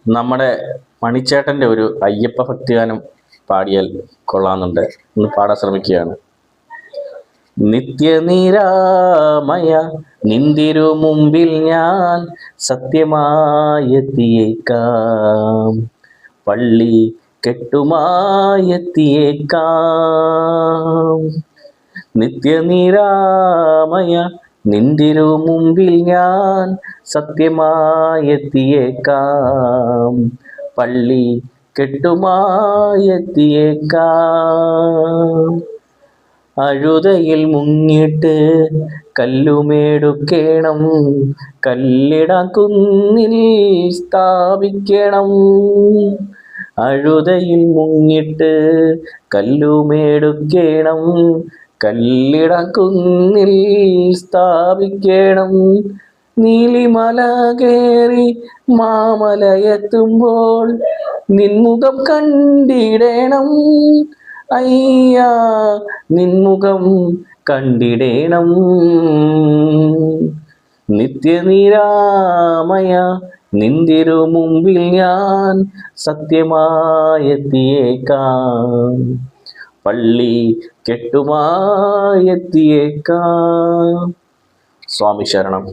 നമ്മുടെ മണിച്ചേട്ടൻ്റെ ഒരു അയ്യപ്പ ഭക്തിഗാനം പാടിയാൽ കൊള്ളാമെന്നുണ്ട്. ഒന്ന് പാടാൻ ശ്രമിക്കുകയാണ്. നിത്യനിരാമയ നിന്തിരു മുമ്പിൽ ഞാൻ സത്യമായെത്തിയേക്കാം, പള്ളി കെട്ടുമായെത്തിയേക്കാം. നിത്യനിരാമയ നിന്തിരു മുമ്പിൽ ഞാൻ സത്യമായെത്തിയേക്കാം, പള്ളി കെട്ടുമായെത്തിയേക്കാം. അഴുതയിൽ മുങ്ങിട്ട് കല്ലുമേടുക്കേണം, കല്ലിടാൻ കുന്നിൽ സ്ഥാപിക്കണം. അഴുതയിൽ മുങ്ങിട്ട് കല്ലുമേടുക്കേണം, കല്ലിടാൻ കുന്നിൽ സ്ഥാപിക്കണം. നീലിമല കേറി മാമലയെത്തുമ്പോൾ നിൻമുഖം കണ്ടിടേണം, അയ്യാ നിൻമുഖം കണ്ടിടേണം. നിത്യനിരാമയ നിന്തിരു മുമ്പിൽ ഞാൻ സത്യമായെത്തിയേക്കാം, പള്ളി കെട്ടുമായെത്തിയേക്കാം. സ്വാമി ശരണം.